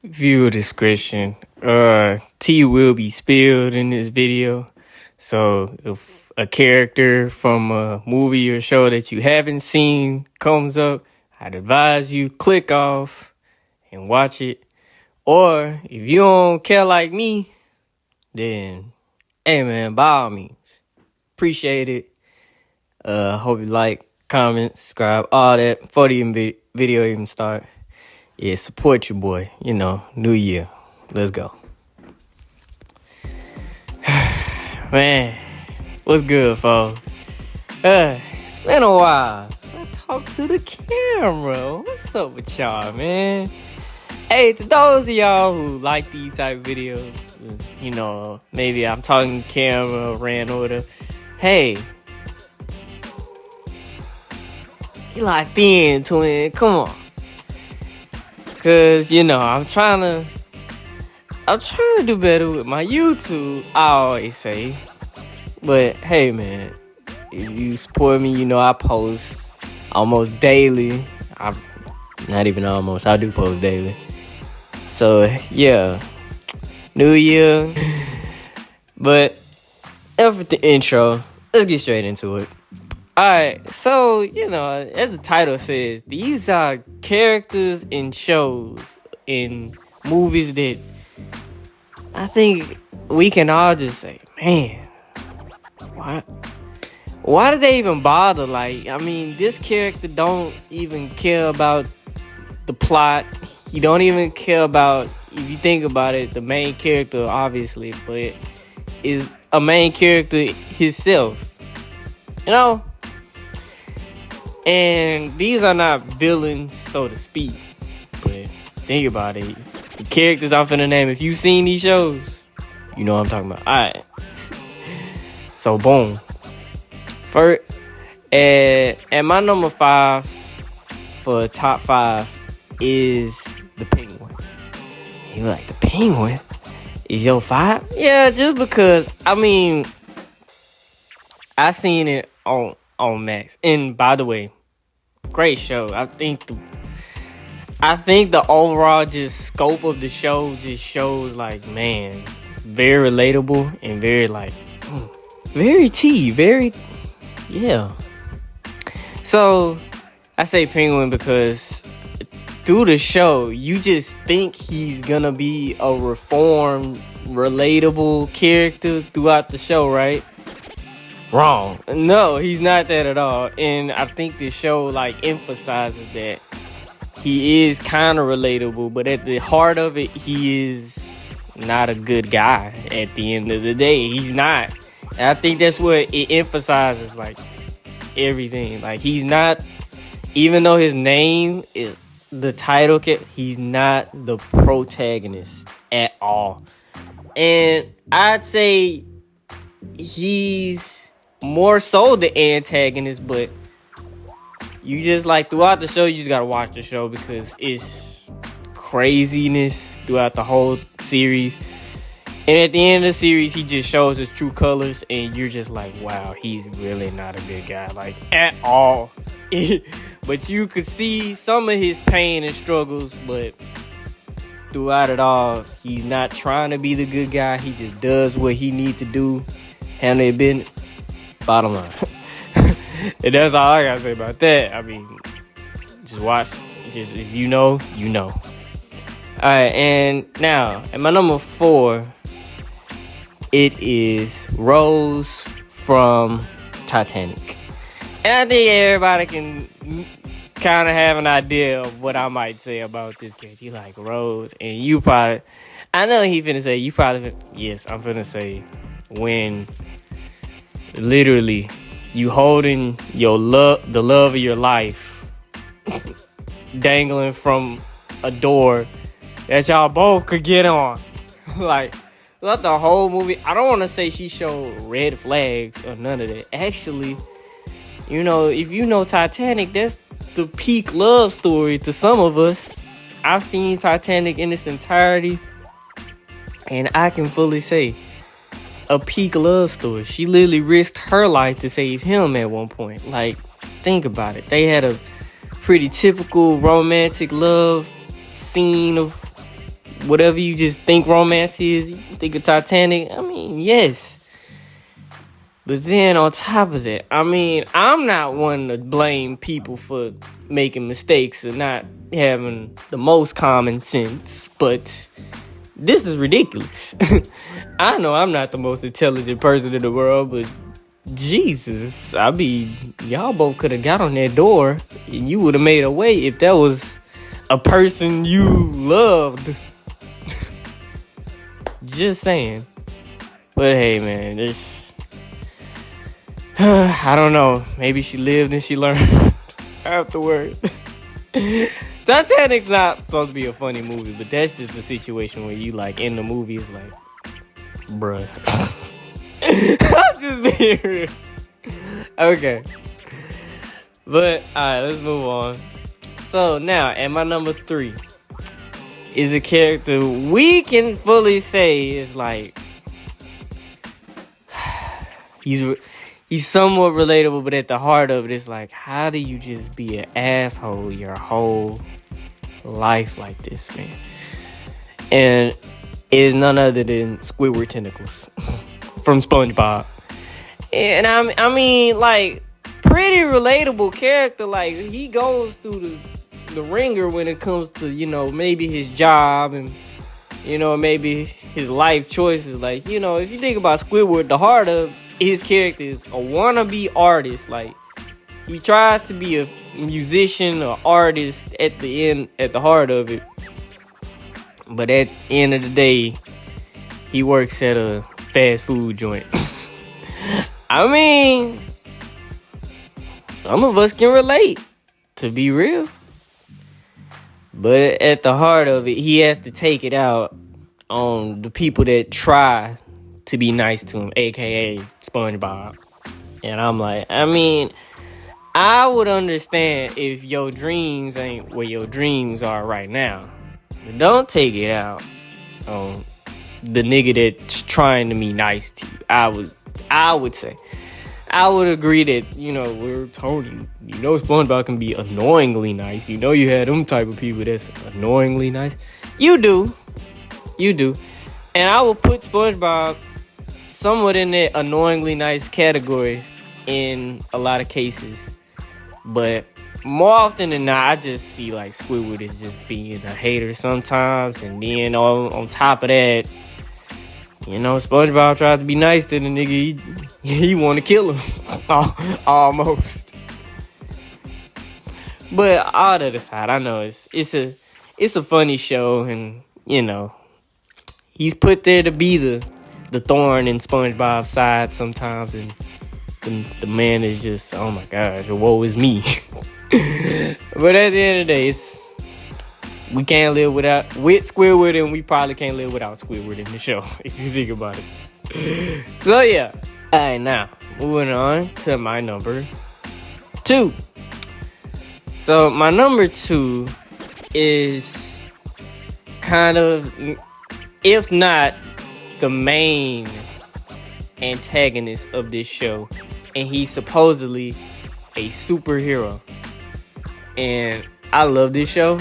Viewer discretion. Tea will be spilled in this video. So if a character from a movie or show that you haven't seen comes up, I'd advise you click off and watch it. Or if you don't care like me, then hey man, by all means, appreciate it. Hope you like, comment, subscribe, all that before the video even start. Yeah, support your boy. New year. Let's go. Man, what's good, folks? It's been a while. I talk to the camera. What's up with y'all, man? Hey, to those of y'all who like these type of videos, maybe I'm talking to camera, ran order. Hey, you locked in, twin. Come on. Cause I'm trying to do better with my YouTube, I always say. But hey man, if you support me, I post almost daily. Not even almost, I do post daily. So yeah, New Year. But enough with the intro. Let's get straight into it. Alright, so, as the title says, these are characters in shows, in movies that I think we can all just say, man, why did they even bother? This character don't even care about the plot. He don't even care about, if you think about it, the main character, obviously, but is a main character himself. And these are not villains, so to speak. But think about it. The characters I'm finna name, if you've seen these shows, you know what I'm talking about. Alright. So, boom. First, at my number 5 for top 5 is the Penguin. You like, the Penguin? Is your 5? Yeah, just because, I seen it on Max. And by the way, great show. I think the overall just scope of the show just shows man, very relatable and very very yeah. So I say Penguin because through the show you just think he's gonna be a reformed, relatable character throughout the show, right? Wrong. No, he's not that at all. And I think this show emphasizes that he is kind of relatable, but at the heart of it, he is not a good guy. At the end of the day, he's not. And I think that's what it emphasizes, everything. He's not, even though his name is the title, he's not the protagonist at all. And I'd say he's more so the antagonist, but you just throughout the show, you just gotta watch the show because it's craziness throughout the whole series. And at the end of the series, he just shows his true colors, and you're just wow, he's really not a good guy, at all. But you could see some of his pain and struggles, but throughout it all, he's not trying to be the good guy. He just does what he needs to do, handle it business. Bottom line. And that's all I gotta say about that. Just watch. Just if you know, you know. Alright, and now at my number 4, it is Rose from Titanic. And I think everybody can kind of have an idea of what I might say about this character. You like Rose, and you probably, I know he finna say, yes, I'm finna say, when literally you holding your love, the love of your life, dangling from a door that y'all both could get on. Throughout the whole movie, I don't want to say she showed red flags or none of that. Actually, if you know Titanic, that's the peak love story to some of us. I've seen Titanic in its entirety, and I can fully say a peak love story. She literally risked her life to save him at one point. Think about it. They had a pretty typical romantic love scene of whatever you just think romance is, you think of Titanic. I mean, yes. But then on top of that, I mean, I'm not one to blame people for making mistakes and not having the most common sense, but this is ridiculous. I know I'm not the most intelligent person in the world, but Jesus, I mean, y'all both could have got on that door and you would have made a way if that was a person you loved. Just saying. But hey, man, this... I don't know. Maybe she lived and she learned afterwards. Titanic's not supposed to be a funny movie, but that's just a situation where you, like, in the movie, it's like, bruh. I'm just being real. Okay. But, alright, let's move on. So, now, at my number 3 is a character we can fully say is, like, he's somewhat relatable, but at the heart of it, it's like, how do you just be an asshole your whole life like this, man? And it's none other than Squidward Tentacles from SpongeBob. And I mean, like, pretty relatable character. Like, he goes through the ringer when it comes to, you know, maybe his job and, you know, maybe his life choices. Like, you know, if you think about Squidward, the heart of his character is a wannabe artist. Like, he tries to be a musician or artist at the heart of it. But at the end of the day, he works at a fast food joint. I mean, some of us can relate, to be real. But at the heart of it, he has to take it out on the people that try to be nice to him, aka SpongeBob. And I'm like, I mean, I would understand if your dreams ain't where your dreams are right now. But don't take it out on the nigga that's trying to be nice to you. I would say. I would agree that, you know, we're Tony. You know SpongeBob can be annoyingly nice. You know you had them type of people that's annoyingly nice. You do. And I will put SpongeBob somewhat in that annoyingly nice category in a lot of cases. But more often than not, I just see like Squidward is just being a hater sometimes. And then on top of that, you know, SpongeBob tried to be nice to the nigga. He want to kill him. Almost. But all that aside, I know it's a funny show. And, you know, he's put there to be the thorn in SpongeBob's side sometimes. And the man is just, oh my gosh, woe is me. But at the end of the day, we can't live with Squidward, and we probably can't live without Squidward in the show, if you think about it. So yeah. Alright, now, moving on to my number 2. So my number 2 is kind of, if not the main antagonist of this show, and he's supposedly a superhero. And I love this show.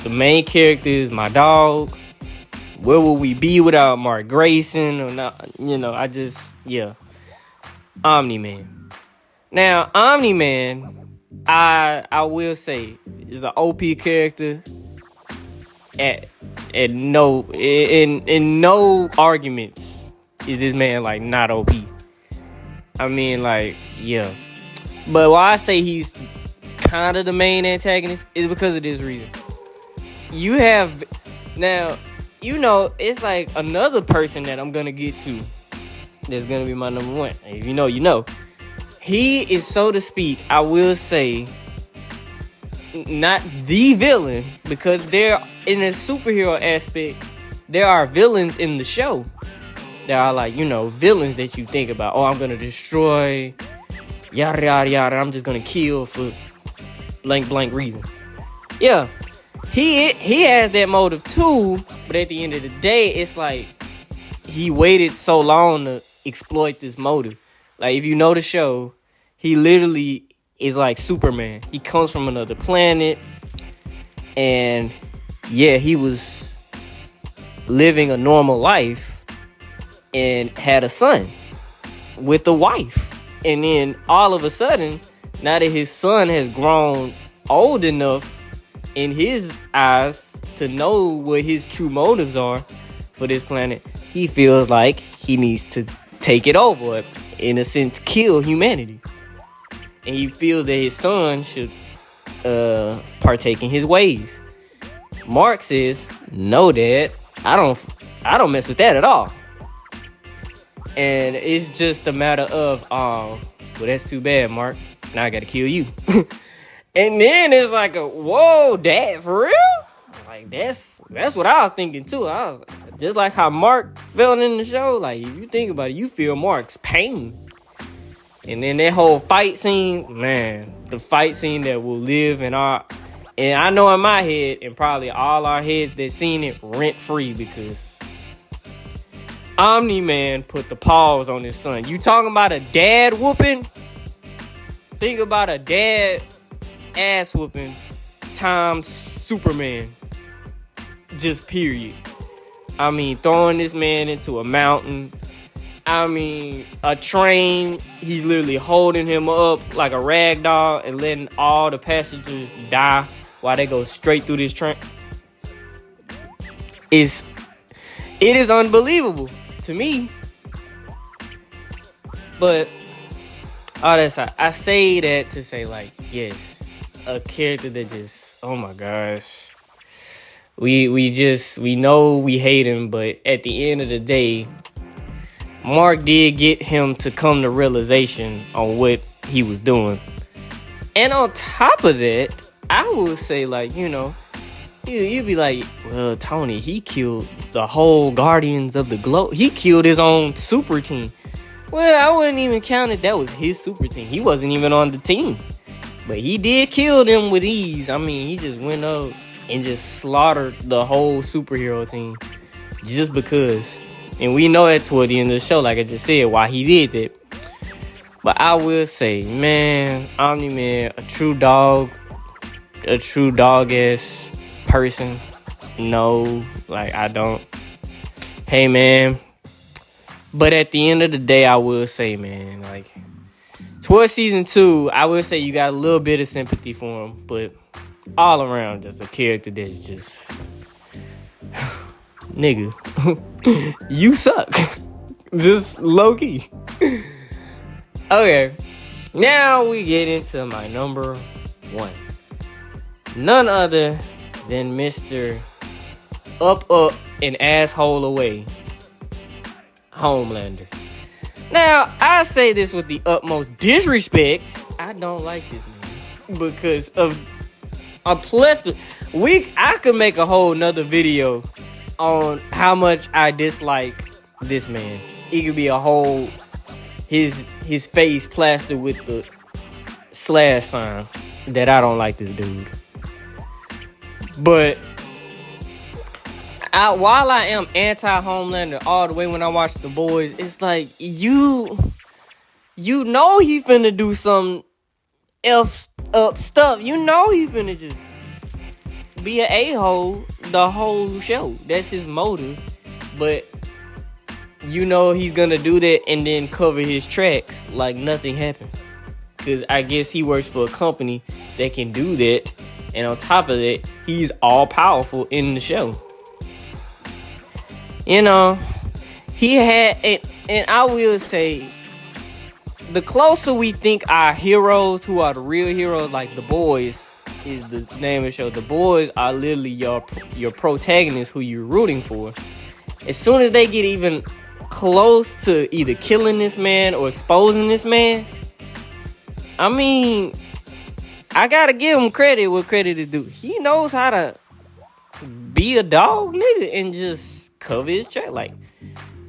The main character is my dog. Where would we be without Mark Grayson? Or not? You know, Omni Man. Now, Omni Man, I will say, is an OP character. In no arguments is this man like not OP. I mean, like, yeah. But why I say he's kind of the main antagonist is because of this reason. You have, now, you know, it's like another person that I'm gonna get to that's gonna be my number 1. If you know, you know. He is, so to speak, I will say, not the villain, because there, in a superhero aspect, there are villains in the show. There are, like, you know, villains that you think about. Oh, I'm gonna destroy, yada yada yada. I'm just gonna kill for blank reason. Yeah, he has that motive too. But at the end of the day, it's like he waited so long to exploit this motive. Like, if you know the show, he literally is like Superman. He comes from another planet, and yeah, he was living a normal life and had a son with a wife. And then all of a sudden, now that his son has grown old enough in his eyes to know what his true motives are for this planet, he feels like he needs to take it over, in a sense, kill humanity. And he feels that his son should partake in his ways. Mark says, no, Dad, I don't mess with that at all. And it's just a matter of, well, that's too bad, Mark. Now I gotta kill you. And then it's like, whoa, Dad, for real? Like, that's what I was thinking too. I was just like how Mark felt in the show. Like, if you think about it, you feel Mark's pain. And then that whole fight scene, man, the fight scene that will live in our, and I know in my head, and probably all our heads that seen it rent free, because Omni Man put the paws on his son. You talking about a dad whooping? Think about a dad ass whooping times Superman. Just period. I mean, throwing this man into a mountain. I mean, a train. He's literally holding him up like a rag doll and letting all the passengers die while they go straight through this train. It is unbelievable to me. But all that aside, I say that to say, like, yes, a character that just, oh my gosh. We know we hate him, but at the end of the day, Mark did get him to come to realization on what he was doing. And on top of that, I would say, like, you know, you'd be like, well, Tony, he killed the whole Guardians of the Globe. He killed his own super team. Well, I wouldn't even count it. That was his super team. He wasn't even on the team. But he did kill them with ease. I mean, he just went up and just slaughtered the whole superhero team just because. And we know that toward the end of the show, like I just said, why he did that. But I will say, man, Omni Man, a true dog-ass person. No, like, I don't. Hey, man. But at the end of the day, I will say, man, like, towards season 2, I will say you got a little bit of sympathy for him, but all around, just a character that's just, nigga, you suck. Just low key. Okay, now we get into my number 1. None other than Mr. Up and Asshole Away, Homelander. Now, I say this with the utmost disrespect. I don't like this man because of a plethora. I could make a whole nother video on how much I dislike this man. It could be a whole his face plastered with the slash sign that I don't like this dude. But while I am anti-Homelander all the way when I watch The Boys, it's like you know he finna do some F up stuff. You know he finna just be an a-hole the whole show. That's his motive. But you know he's gonna do that and then cover his tracks like nothing happened. Because I guess he works for a company that can do that. And on top of that, he's all powerful in the show. You know, he had, and I will say, the closer we think our heroes, who are the real heroes, like The Boys is the name of the show. The Boys are literally your protagonists who you're rooting for. As soon as they get even close to either killing this man or exposing this man, I mean, I gotta give him credit what credit is due. He knows how to be a dog, nigga, and just cover his track. Like,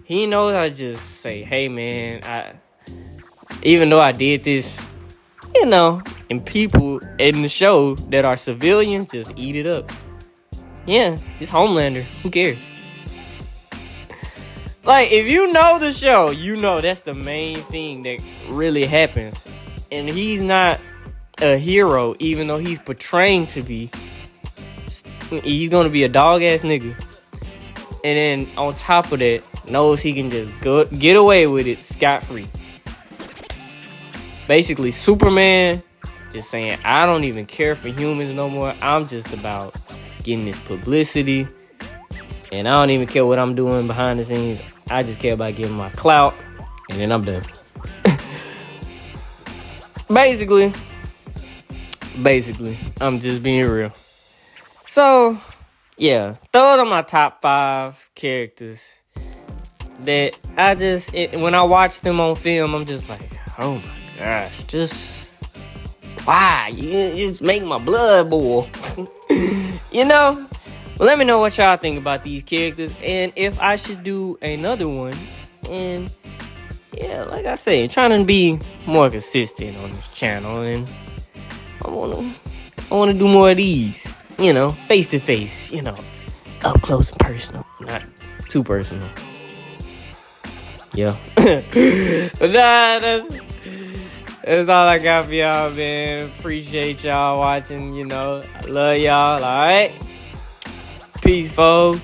he knows how to just say, hey, man, even though I did this, you know, and people in the show that are civilians just eat it up. Yeah, it's Homelander. Who cares? Like, if you know the show, you know that's the main thing that really happens. And he's not a hero, even though he's portraying to be. He's gonna be a dog-ass nigga. And then on top of that, knows he can just get away with it scot-free. Basically, Superman just saying, I don't even care for humans no more. I'm just about getting this publicity. And I don't even care what I'm doing behind the scenes. I just care about getting my clout. And then I'm done. Basically, I'm just being real. So, yeah. Those are my top 5 characters that when I watch them on film, I'm just like, oh my gosh, just why? You just make my blood boil. You know? Let me know what y'all think about these characters and if I should do another one. And yeah, like I said, trying to be more consistent on this channel, and I wanna do more of these, you know, face to face, you know, up close and personal, not too personal. Yeah. But nah, that's all I got for y'all, man. Appreciate y'all watching, you know. I love y'all, alright? Peace, Fos.